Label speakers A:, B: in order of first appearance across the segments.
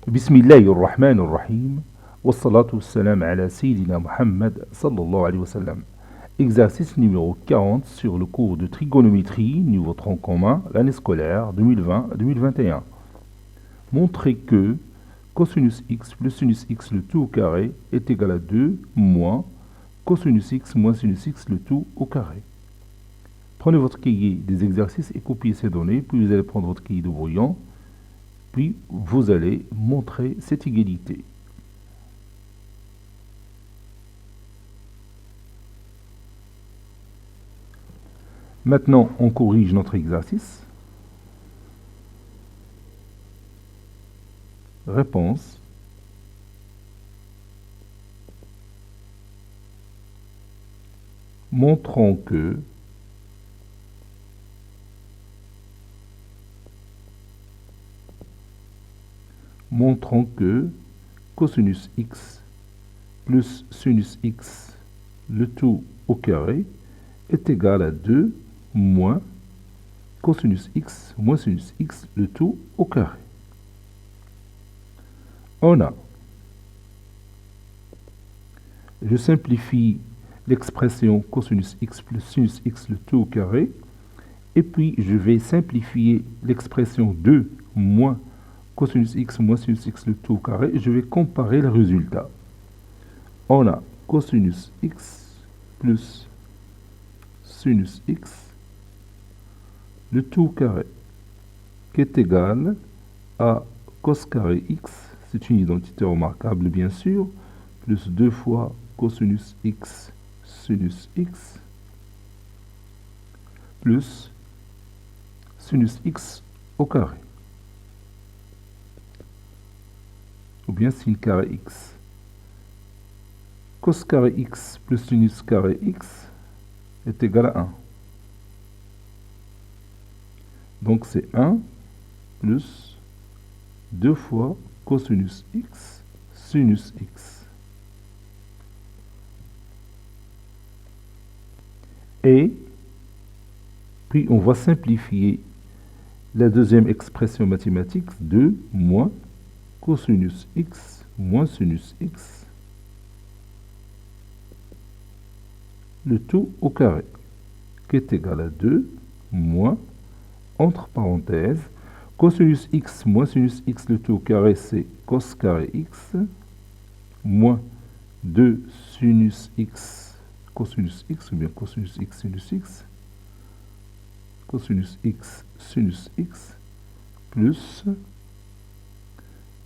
A: Bismillahir Rahmanir Rahim. Wassalatu wassalam ala Sayyidina Muhammad sallallahu alayhi wa sallam. Exercice numéro 40 sur le cours de trigonométrie, niveau tronc commun, l'année scolaire 2020-2021. Montrez que cosinus x plus sinus x le tout au carré est égal à 2 moins cosinus x moins sinus x le tout au carré. Prenez votre cahier des exercices et copiez ces données, puis vous allez prendre votre cahier de brouillon, puis vous allez montrer cette égalité. Maintenant, on corrige notre exercice. Réponse. Montrons que cosinus x plus sinus x le tout au carré est égal à 2 moins cosinus x moins sinus x le tout au carré. Je simplifie l'expression cosinus x plus sinus x le tout au carré, et puis je vais simplifier l'expression 2 moins cosinus x moins sinus x le tout au carré, et je vais comparer les résultats. On a cosinus x plus sinus x le tout au carré, qui est égal à cos carré x, c'est une identité remarquable bien sûr, plus 2 fois cosinus x sinus x, plus sinus x au carré, ou bien sin carré x. Cos carré x plus sinus carré x est égal à 1. Donc c'est 1 plus 2 fois cosinus x sinus x. Et puis on va simplifier la deuxième expression mathématique, 2 moins cosinus x moins sinus x le tout au carré, qui est égal à 2 moins, entre parenthèses, cosinus x moins sinus x le tout au carré, c'est cos carré x, moins 2 sinus x cosinus x, ou bien cosinus x sinus x, cosinus x sinus x,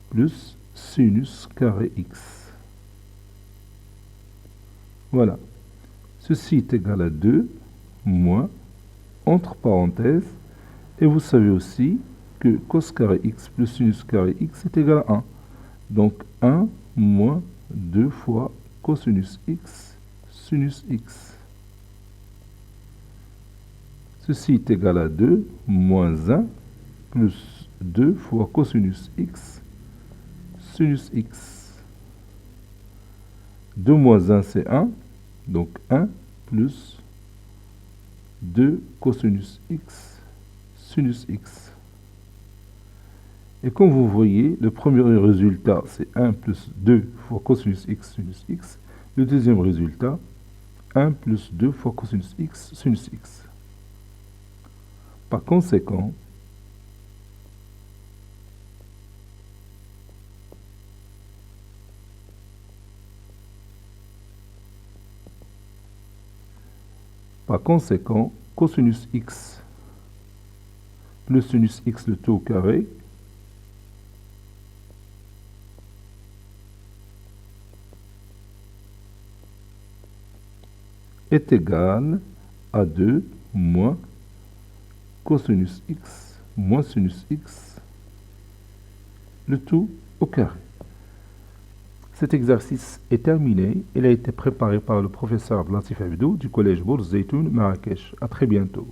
A: plus sinus carré x. Voilà. Ceci est égal à 2 moins, entre parenthèses, et vous savez aussi que cos carré x plus sinus carré x est égal à 1. Donc 1 moins 2 fois cosinus x sinus x. Ceci est égal à 2 moins 1 plus 2 fois cosinus x sinus x. 2 moins 1 c'est 1. Donc 1 plus 2 cosinus x sinus x. Et comme vous voyez, le premier résultat, c'est 1 plus 2 fois cosinus x sinus x. Le deuxième résultat, 1 plus 2 fois cosinus x sinus x. Par conséquent, cosinus x plus sinus x le tout au carré est égal à 2 moins cosinus x moins sinus x le tout au carré. Cet exercice est terminé. Il a été préparé par le professeur Latif Abdou du collège Bourz Zeytoun, Marrakech. À très bientôt.